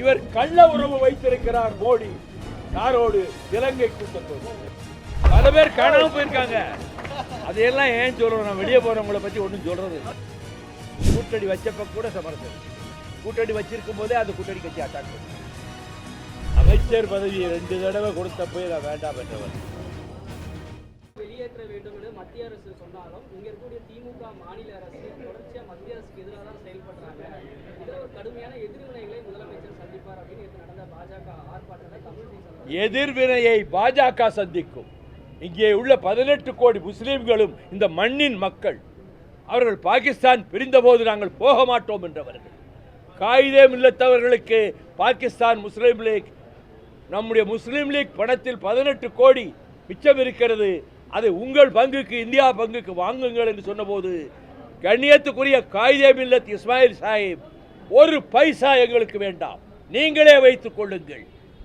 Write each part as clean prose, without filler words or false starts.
இவர் கள்ள உறவு வைத்திருக்கிறார் மோடி யாரோடு? இலங்கை கூட்டத்தோடு. பல பேர் காணாம போயிருக்காங்க. அதையெல்லாம் ஏன் சொல்றோம்? நான் வெளியே போறவங்களை பத்தி ஒன்றும் சொல்றது. கூட்டணி வச்சப்ப கூட சமரசம். கூட்டணி வச்சிருக்கும் போதே அந்த கூட்டணி கட்சி அட்டாக் பண்ணு. அமைச்சர் பதவியை 2 தடவை கொடுத்தப்போ நான் வேண்டாம் என்றவர். வெளியேற்ற வேண்டும் என்று மத்திய அரசு சொன்னாலும் இங்க இருக்கக்கூடிய திமுக மாநில அரசு தொடர்ச்சியா மத்திய அரசுக்கு எதிராக தான் செயல்படுறாங்க. இதுல ஒரு கடுமையான எதிர்வினைகளை முதலமைச்சர் சந்திப்பார் அப்படின்னு நடந்த பாஜக ஆர்ப்பாட்டத்தில் தமிழ் எதிர்வினையை பாஜக சந்திக்கும். இங்கே உள்ள 18 கோடி முஸ்லிம்களும் இந்த மண்ணின் மக்கள். அவர்கள் பாகிஸ்தான் பிரிந்தபோது நாங்கள் போக மாட்டோம் என்றவர்கள். காயிதே மில்லத்தவர்களுக்கு பாகிஸ்தான் முஸ்லீம் லீக், நம்முடைய முஸ்லீம் லீக் பணத்தில் 18 கோடி மிச்சம் இருக்கிறது, அது உங்கள் பங்குக்கு இந்தியா பங்குக்கு வாங்குங்கள் என்று சொன்னபோது கண்ணியத்துக்குரிய காயிதே மில்லத் இஸ்மாயில் சாஹிப், ஒரு பைசா எங்களுக்கு வேண்டாம், நீங்களே வைத்துக் கொள்ளுங்கள்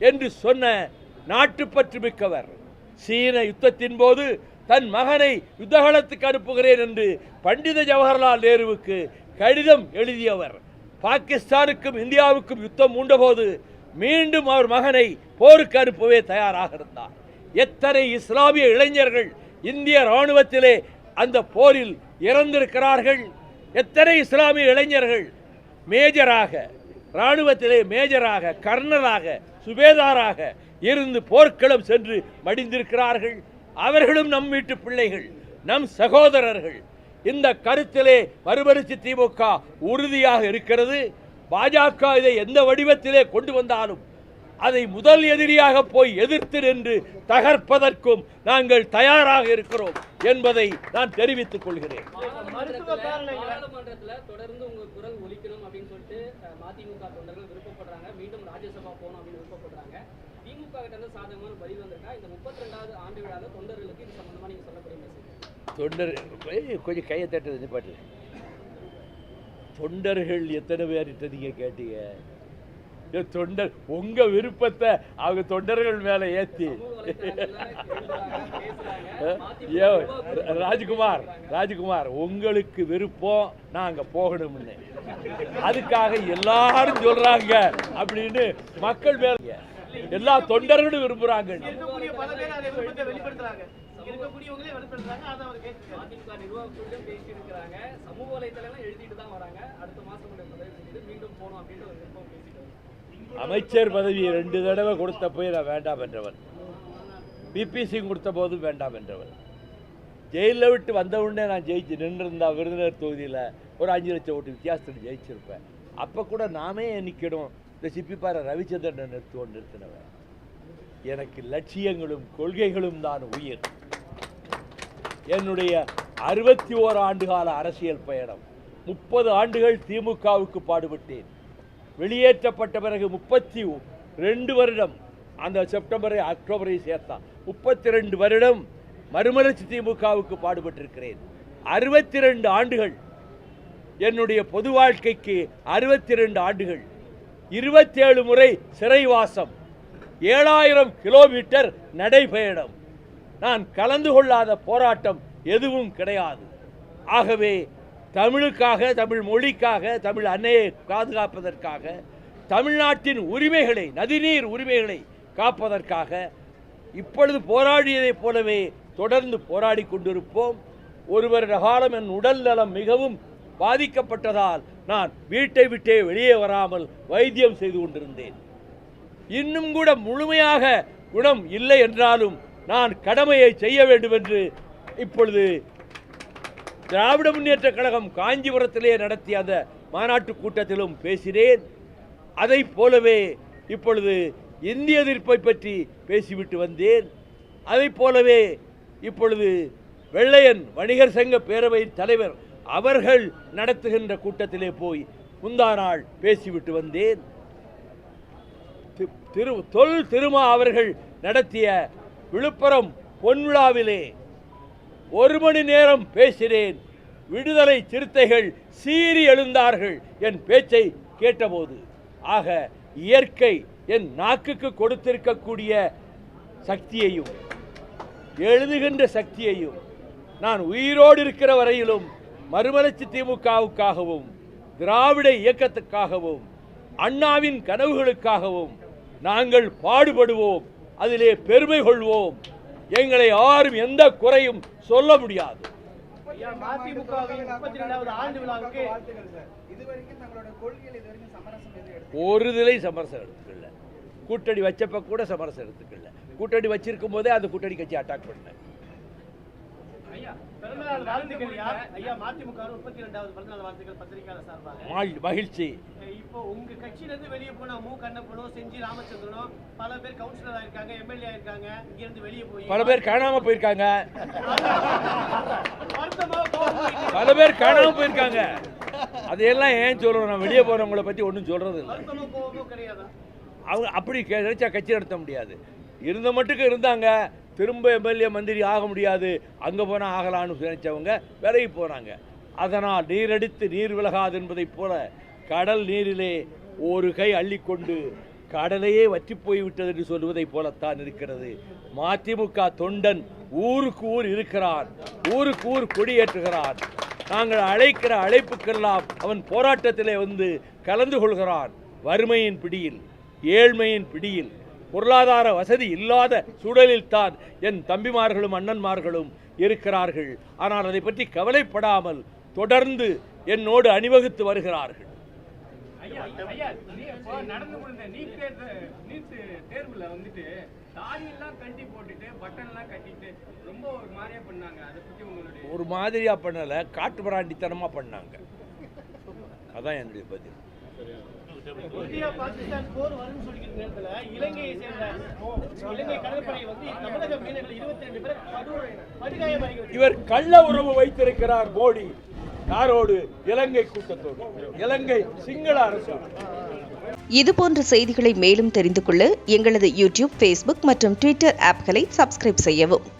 என்று சொன்ன நாட்டுப்பற்று மிக்கவர். சீன யுத்தத்தின் போது தன் மகனை யுத்தகலத்துக்கு அனுப்புகிறேன் என்று பண்டித ஜவஹர்லால் நேருவுக்கு கடிதம் எழுதியவர். பாகிஸ்தானுக்கும் இந்தியாவுக்கும் யுத்தம் மூண்டபோது மீண்டும் அவர் மகனை போருக்கு அனுப்பவே தயாராக இருந்தார். எத்தனை இஸ்லாமிய இளைஞர்கள் இந்திய இராணுவத்திலே அந்த போரில் இறந்திருக்கிறார்கள். எத்தனை இஸ்லாமிய இளைஞர்கள் மேஜராக, இராணுவத்திலே மேஜராக, கர்னலாக, சுபேதாராக இருந்து போர்க்களம் சென்று மடிந்திருக்கிறார்கள். அவர்களும் நம் வீட்டு பிள்ளைகள், நம் சகோதரர்கள். இந்த கருத்திலே மறுமலர்ச்சி திமுக உறுதியாக இருக்கிறது. பாஜக இதை எந்த வடிவத்திலே கொண்டு வந்தாலும் அதை முதல் எதிரியாக போய் எதிர்த்து நின்று தகர்ப்பதற்கும் நாங்கள் தயாராக இருக்கிறோம் என்பதை நான் தெரிவித்துக் கொள்கிறேன். நாடாளுமன்றத்தில் தொடர்ந்து உங்க குரல் ஒலிக்கணும் அப்படின்னு சொல்லிட்டு மதிமுக தொண்டர்கள் விருப்பப்படுறாங்க. மீண்டும் ராஜ்யசபா போகணும் அப்படின்னு விருப்பப்படுறாங்க. திமுக கிட்ட இருந்து சாதகமான பதில் வந்திருக்கா? இந்த 32வது ஆண்டு விழாவில் தொண்டர்களுக்கு இது சம்பந்தமா நீங்க சொல்லக்கூடிய மெசேஜ்? தொண்டர் கொஞ்சம் கையை தட்டுறது நிப்பாட்டு. தொண்டர்கள் எத்தனை பேர்கிட்ட நீங்க கேட்டீங்க? தொண்டர் உங்க விருப்பத்தை அவங்க தொண்டர்கள் மேல ஏத்தி ராஜ்குமார் உங்களுக்கு விருப்பம் நாங்க போகணும்னு, அதுக்காக எல்லாரும் சொல்றாங்க அப்படின்னு மக்கள் மேல எல்லா தொண்டர்களும் விரும்புறாங்க. சமூக வலைதளம் எழுதிட்டு தான் வராங்க. அடுத்த மாசம் மீண்டும் போனோம் அப்படின்னு அமைச்சர் பதவியை 2 தடவை கொடுத்தப்போ நான் வேண்டாம் என்றவர். பிபிசி கொடுத்த போதும் வேண்டாம் என்றவர். ஜெயிலில் விட்டு வந்த உடனே நான் ஜெயிச்சு நின்றிருந்தா விருதுநகர் தொகுதியில் ஒரு 5 லட்சம் ஓட்டு வித்தியாசத்தில் ஜெயிச்சிருப்பேன். அப்போ கூட நாமே நிற்கணும். இந்த சிப்பிப்பாறை ரவிச்சந்திரனை நிறுத்தினவன். எனக்கு லட்சியங்களும் கொள்கைகளும் தான் உயிர். என்னுடைய 61 ஆண்டுகால அரசியல் பயணம், 30 ஆண்டுகள் திமுகவுக்கு பாடுபட்டேன். வெளியேற்றப்பட்ட பிறகு 32 வருடம், அந்த செப்டம்பரை அக்டோபரை சேர்த்தா 32 வருடம் மறுமலர்ச்சி திமுகவுக்கு பாடுபட்டிருக்கிறேன். 62 ஆண்டுகள் என்னுடைய பொது வாழ்க்கைக்கு 62 ஆண்டுகள், 27 முறை சிறைவாசம், 7000 கிலோமீட்டர் நடைபயணம். நான் கலந்து கொள்ளாத போராட்டம் எதுவும் கிடையாது. ஆகவே தமிழுக்காக, தமிழ் மொழிக்காக, தமிழ் அன்னையை பாதுகாப்பதற்காக, தமிழ்நாட்டின் உரிமைகளை, நதிநீர் உரிமைகளை காப்பதற்காக இப்பொழுது போராடியதைப் போலவே தொடர்ந்து போராடி கொண்டிருப்போம். ஒரு வருட காலம் என் உடல் நலம் மிகவும் பாதிக்கப்பட்டதால் நான் வீட்டை விட்டே வெளியே வராமல் வைத்தியம் செய்து கொண்டிருந்தேன். இன்னும் கூட முழுமையாக குணம் இல்லை என்றாலும் நான் கடமையை செய்ய வேண்டும் என்று இப்பொழுது திராவிட முன்னேற்ற கழகம் காஞ்சிபுரத்திலே நடத்திய அந்த மாநாட்டு கூட்டத்திலும் பேசினேன். அதை போலவே இப்பொழுது இந்திய எதிர்ப்பை பற்றி பேசிவிட்டு வந்தேன். அதை போலவே இப்பொழுது வெள்ளையன் வணிகர் சங்க பேரவையின் தலைவர் அவர்கள் நடத்துகின்ற கூட்டத்திலே போய் முந்தா நாள் பேசிவிட்டு வந்தேன். தொல் திருமா அவர்கள் நடத்திய விழுப்புரம் பொன்விழாவிலே 1 மணி நேரம் பேசினேன். விடுதலை சிறுத்தைகள் சீறி எழுந்தார்கள் என் பேச்சை கேட்டபோது. ஆக இயற்கை என் நாக்குக்கு கொடுத்திருக்கக்கூடிய சக்தியையும் எழுதுகின்ற சக்தியையும் நான் உயிரோடு இருக்கிற வரையிலும் மறுமலர்ச்சி திமுகவுக்காகவும் திராவிட இயக்கத்துக்காகவும் அண்ணாவின் கனவுகளுக்காகவும் நாங்கள் பாடுபடுவோம், அதிலே பெருமை கொள்வோம். எங்களை யாரும் எந்த குறையும் சொல்ல முடியாது. ஒரு திலை சமரசம் எடுத்துக்கல. கூட்டணி வச்சப்ப கூட சமரசம் எடுத்துக்கல. கூட்டணி வச்சிருக்கும் போதே அந்த கூட்டணி கட்சி அட்டாக் பண்ண. மகிழ்ச்சி. இப்போ உங்க கட்சியில இருந்து வெளியே போன மு கண்ணப்பனோ செஞ்சி ராமச்சந்திரனோ பல பேர் கவுன்சிலர் ஆயிருக்காங்க, எம்எல்ஏ ஆயிருக்காங்க. இங்க இருந்து வெளியே போய் பல பேர் காணாம போயிருக்காங்க. பல பேர் காணாம போயிருக்காங்க. அதையெல்லாம் ஏன் சொல்றோம்? நான் வெளியே போறவங்களை பத்தி ஒன்றும் சொல்றது இல்லை. அவங்க அப்படி நினைச்சா கட்சி நடத்த முடியாது. இருந்த மட்டுக்கு இருந்தாங்க. திரும்ப எம்எல்ஏ மந்திரி ஆக முடியாது, அங்கே போனால் ஆகலான்னு நினைச்சவங்க விலகி போனாங்க. அதனால் நீரடித்து நீர் விலகாது என்பதைப் போல கடல் நீரிலே ஒரு கை அள்ளிக்கொண்டு கடலையே வற்றி போய்விட்டது என்று சொல்வதைப் போலத்தான் இருக்கிறது. மதிமுக தொண்டன் ஊருக்கு ஊர் இருக்கிறான், ஊருக்கு ஊர் கொடியேற்றுகிறான். நாங்கள் அழைக்கிற அழைப்புக்கெல்லாம் அவன் போராட்டத்திலே வந்து கலந்து கொள்கிறான். வறுமையின் பிடியில், ஏழ்மையின் பிடியில், பொருளாதார வசதி இல்லாத சூழலில் தான் என் தம்பிமார்களும் அண்ணன்மார்களும் இருக்கிறார்கள். ஆனால் அதை பற்றி கவலைப்படாமல் தொடர்ந்து என்னோடு அணிவகுத்து வருகிறார்கள். நடந்து முடிந்த நீட் தேர்வுல வந்துட்டு தாடியெல்லாம் கட்டி போட்டுட்டு பட்டன்லாம் கட்டிட்டு ரொம்ப ஒரு மாதிரியா பண்ணாங்க. அதை பத்தி உங்களுடைய ஒரு மாதிரியா பண்ணல, காட்டு பிராண்டித்தனமா பண்ணாங்க. அதான் என்னுடைய பதில். இந்தியா பாகிஸ்தான் போர் வரும்னு சொல்லிக்கிற நேரத்துல இலங்கையை சேர்ந்த இலங்கை கடற்படை வந்து தமிழக மீனவர்கள் 22 பேர் படுகாயமாகி இவர் கள்ள உறவு வைத்திருக்கிறார் மோடி. யாரோடு? இலங்கை கூட்டத்தோடு, இலங்கை சிங்கள அரசு. இதுபோன்ற செய்திகளை மேலும் தெரிந்து கொள்ள எங்களது யூடியூப், ஃபேஸ்புக் மற்றும் ட்விட்டர் ஆப்களை சப்ஸ்கிரைப் செய்யவும்.